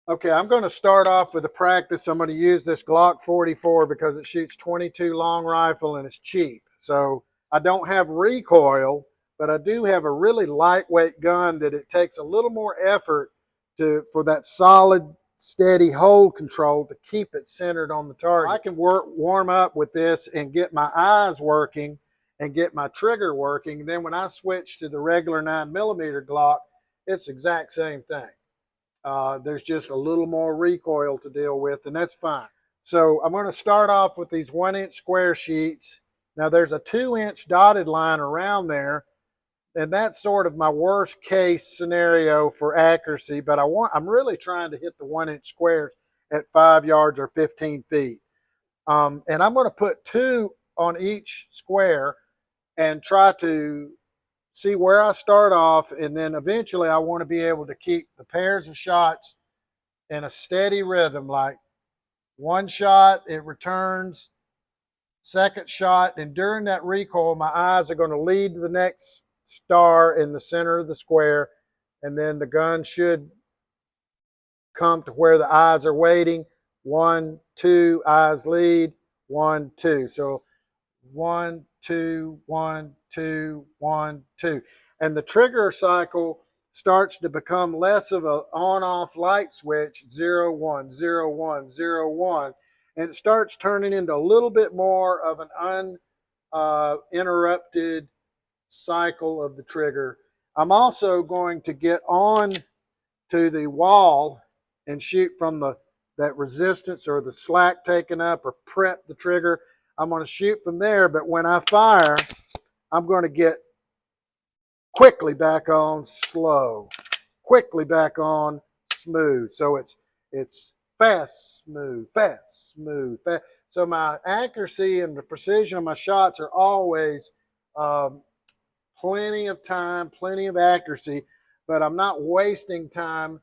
Okay, I'm going to start off with a practice. I'm going to use this Glock 44 because it shoots 22 long rifle and it's cheap. So I don't have recoil, but I do have a really lightweight gun that it takes a little more effort for that solid, steady hold control to keep it centered on the target. So I can warm up with this and get my eyes working and get my trigger working. And then when I switch to the regular 9mm Glock, it's the exact same thing. There's just a little more recoil to deal with, and that's fine. So I'm going to start off with these 1-inch square sheets. Now there's a 2-inch dotted line around there, and that's sort of my worst case scenario for accuracy, but I'm really trying to hit the 1-inch squares at 5 yards or 15 feet. And I'm going to put 2 on each square and try to see where I start off, and then eventually I want to be able to keep the pairs of shots in a steady rhythm, like one shot, it returns, second shot, and during that recoil, my eyes are going to lead to the next star in the center of the square, and then the gun should come to where the eyes are waiting. 1, 2, eyes lead, 1, 2. So 1, 2, 1, 2, 1, 2. And the trigger cycle starts to become less of a on-off light switch, 0, 1, 0, 1, 0, 1. And it starts turning into a little bit more of an uninterrupted cycle of the trigger. I'm also going to get on to the wall and shoot from that resistance or the slack taken up, or prep the trigger. I'm going to shoot from there, but when I fire, I'm going to get quickly back on slow, quickly back on smooth. So it's fast, smooth, fast, smooth, fast. So my accuracy and the precision of my shots are always plenty of time, plenty of accuracy, but I'm not wasting time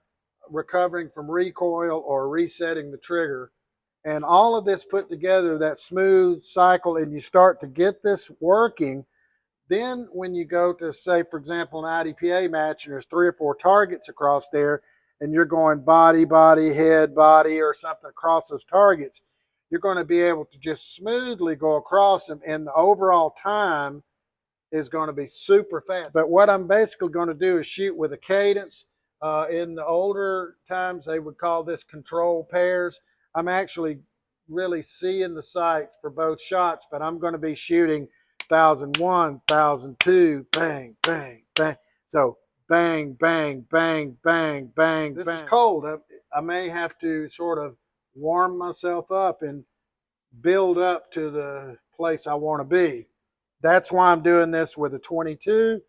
recovering from recoil or resetting the trigger. And all of this put together, that smooth cycle, and you start to get this working. Then when you go to, say, for example, an IDPA match, and there's 3 or 4 targets across there, and you're going body, body, head, body, or something across those targets, you're going to be able to just smoothly go across them, and the overall time is going to be super fast. But what I'm basically going to do is shoot with a cadence. In the older times, they would call this control pairs. I'm actually really seeing the sights for both shots, but I'm going to be shooting 1001, 1002, bang, bang, bang. So bang, bang, bang, bang, bang. This is cold. I may have to sort of warm myself up and build up to the place I want to be. That's why I'm doing this with a 22.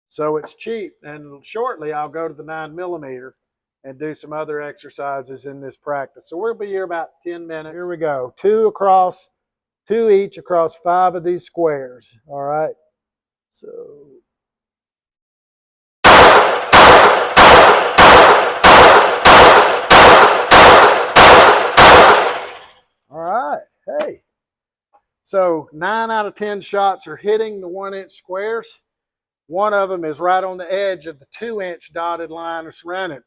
So it's cheap. And shortly I'll go to the 9mm and do some other exercises in this practice. So we'll be here about 10 minutes. Here we go. 2 across, 2 each across 5 of these squares. All right. So all right. Hey. So 9 out of 10 shots are hitting the 1-inch squares. One of them is right on the edge of the 2-inch dotted line surrounding it.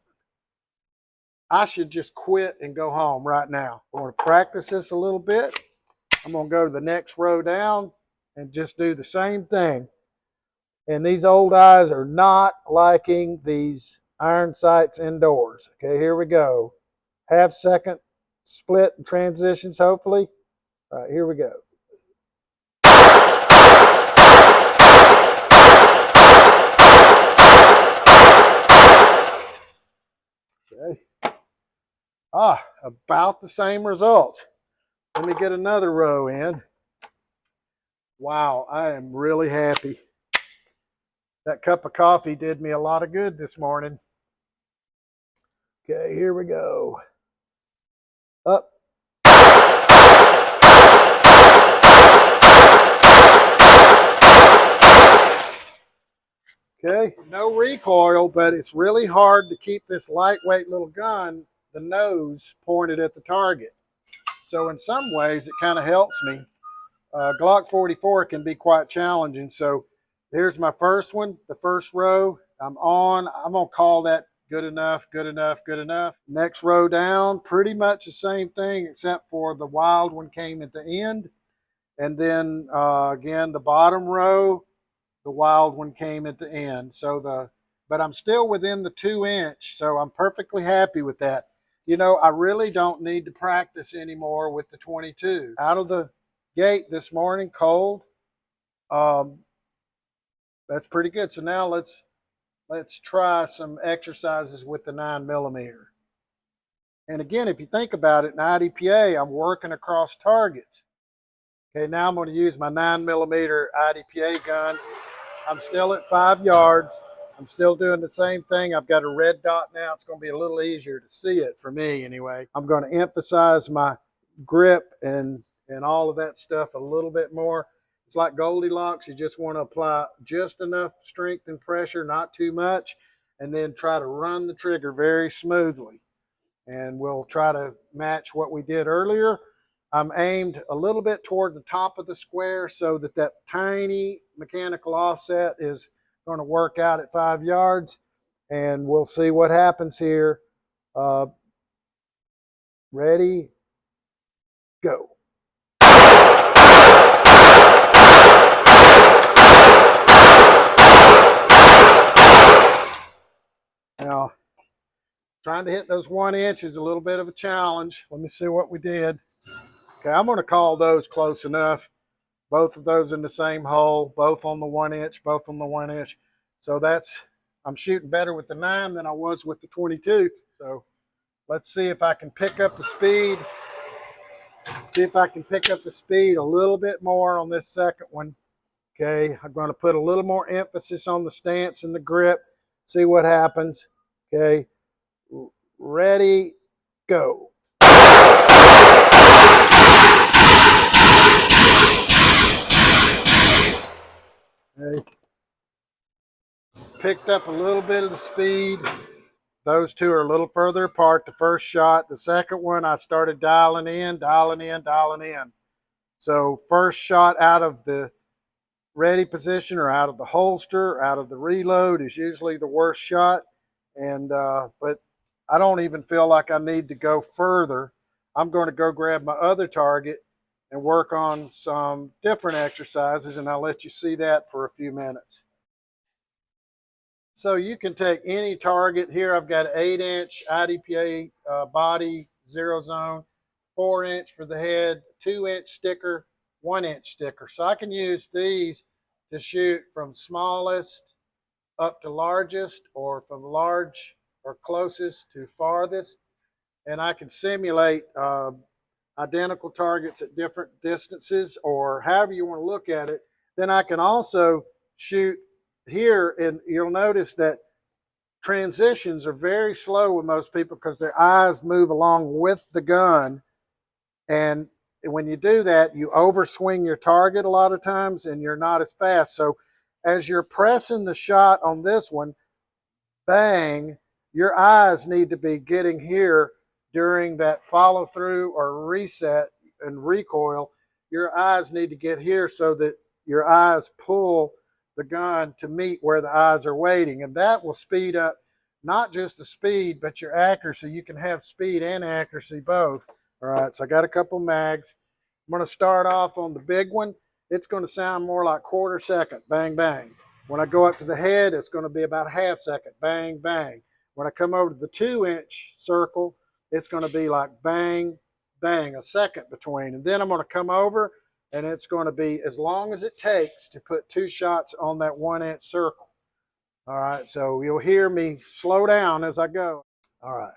I should just quit and go home right now. I'm going to practice this a little bit. I'm going to go to the next row down and just do the same thing. And these old eyes are not liking these iron sights indoors. Okay, here we go. Half-second split and transitions, hopefully. All right, here we go. Okay. About the same results. Let me get another row in. Wow, I am really happy. That cup of coffee did me a lot of good this morning. Okay, here we go. Up. Okay, no recoil, but it's really hard to keep this lightweight little gun, the nose, pointed at the target. So in some ways, it kind of helps me. Glock 44 can be quite challenging. So here's my first one, the first row. I'm on. I'm going to call that Good enough, good enough, good enough. Next row down, pretty much the same thing, except for the wild one came at the end. And then again, the bottom row, the wild one came at the end. But I'm still within the 2-inch, so I'm perfectly happy with that. You know, I really don't need to practice anymore with the 22. Out of the gate this morning, cold. That's pretty good. So now let's try some exercises with the 9mm. And again, if you think about it, in IDPA, I'm working across targets. Okay, now I'm going to use my 9mm IDPA gun. I'm still at 5 yards. I'm still doing the same thing. I've got a red dot now. It's going to be a little easier to see it for me anyway. I'm going to emphasize my grip and all of that stuff a little bit more. It's like Goldilocks. You just want to apply just enough strength and pressure, not too much, and then try to run the trigger very smoothly. And we'll try to match what we did earlier. I'm aimed a little bit toward the top of the square so that that tiny mechanical offset is going to work out at 5 yards. And we'll see what happens here. Ready, go. Now, trying to hit those 1-inch is a little bit of a challenge. Let me see what we did. Okay, I'm going to call those close enough. Both of those in the same hole, both on the 1-inch, both on the 1-inch. So I'm shooting better with the 9 than I was with the 22. So let's see if I can pick up the speed. See if I can pick up the speed a little bit more on this second one. Okay, I'm going to put a little more emphasis on the stance and the grip. See what happens. Okay, ready, go. Okay. Picked up a little bit of the speed. Those two are a little further apart. The first shot, the second one, I started dialing in, dialing in, dialing in. So first shot out of the ready position or out of the holster, out of the reload is usually the worst shot. And but I don't even feel like I need to go further. I'm going to go grab my other target and work on some different exercises, and I'll let you see that for a few minutes. So you can take any target here. I've got an 8-inch IDPA body, 0 zone, 4-inch for the head, 2-inch sticker, 1-inch sticker. So I can use these to shoot from smallest up to largest, or from large or closest to farthest. And I can simulate identical targets at different distances, or however you want to look at it. Then I can also shoot here, and you'll notice that transitions are very slow with most people because their eyes move along with the gun. And when you do that, you overswing your target a lot of times and you're not as fast. So as you're pressing the shot on this one, bang, your eyes need to be getting here during that follow through or reset and recoil. Your eyes need to get here so that your eyes pull the gun to meet where the eyes are waiting. And that will speed up not just the speed, but your accuracy. You can have speed and accuracy both. All right, so I got a couple mags. I'm going to start off on the big one. It's going to sound more like quarter second, bang, bang. When I go up to the head, it's going to be about a half second, bang, bang. When I come over to the 2-inch circle, it's going to be like bang, bang, a second between. And then I'm going to come over, and it's going to be as long as it takes to put 2 shots on that 1-inch circle. All right, so you'll hear me slow down as I go. All right.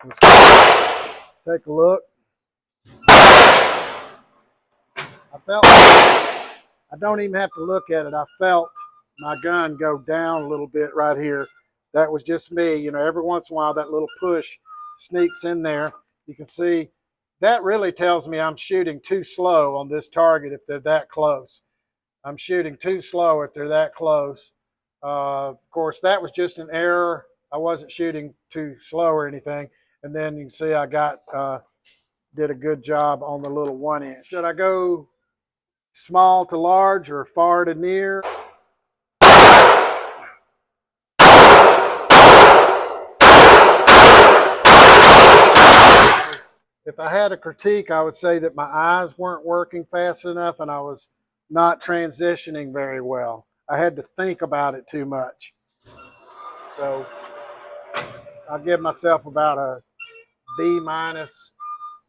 Let's take a look. I don't even have to look at it. I felt my gun go down a little bit right here. That was just me. You know, every once in a while that little push sneaks in there. You can see that really tells me I'm shooting too slow on this target if they're that close. I'm shooting too slow if they're that close. Of course, that was just an error. I wasn't shooting too slow or anything. And then you can see I got did a good job on the little 1-inch. Should I go small to large or far to near? If I had a critique, I would say that my eyes weren't working fast enough and I was not transitioning very well. I had to think about it too much. So I'll give myself about a B-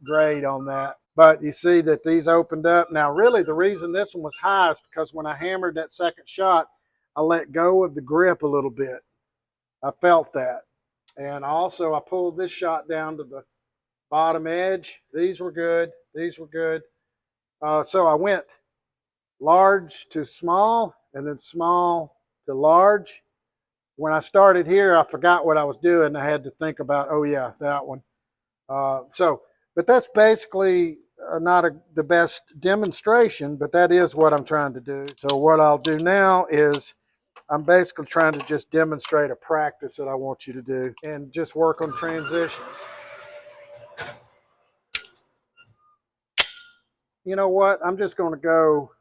grade on that. But you see that these opened up. Now, really, the reason this one was high is because when I hammered that second shot, I let go of the grip a little bit. I felt that. And also, I pulled this shot down to the bottom edge. These were good. These were good. So I went large to small and then small to large. When I started here, I forgot what I was doing. I had to think about, oh yeah, that one. But that's basically not the best demonstration, but that is what I'm trying to do. So what I'll do now is I'm basically trying to just demonstrate a practice that I want you to do and just work on transitions. You know what? I'm just going to go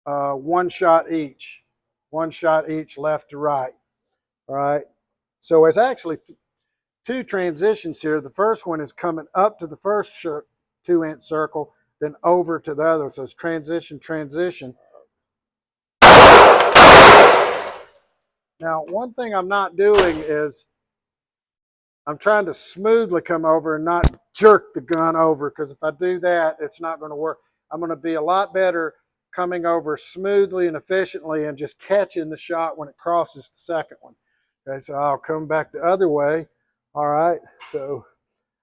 one shot each left to right. All right. So it's actually two transitions here. The first one is coming up to the first 2-inch circle, then over to the other. So it's transition, transition. Now, one thing I'm not doing is I'm trying to smoothly come over and not jerk the gun over, because if I do that, it's not going to work. I'm going to be a lot better coming over smoothly and efficiently and just catching the shot when it crosses the second one. Okay, so I'll come back the other way. All right, so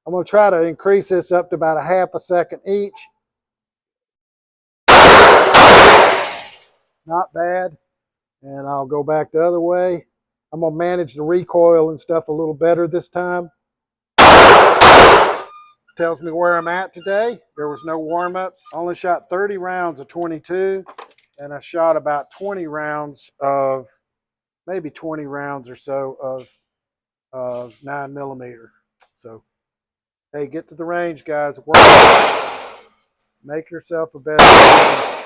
I'm going to try to increase this up to about a half a second each. Not bad. And I'll go back the other way. I'm going to manage the recoil and stuff a little better this time. Tells me where I'm at today. There was no warm-ups. Only shot 30 rounds of 22, and I shot about 20 rounds of, maybe 20 rounds or so of 9mm. So, hey, get to the range, guys. Work. Make yourself a better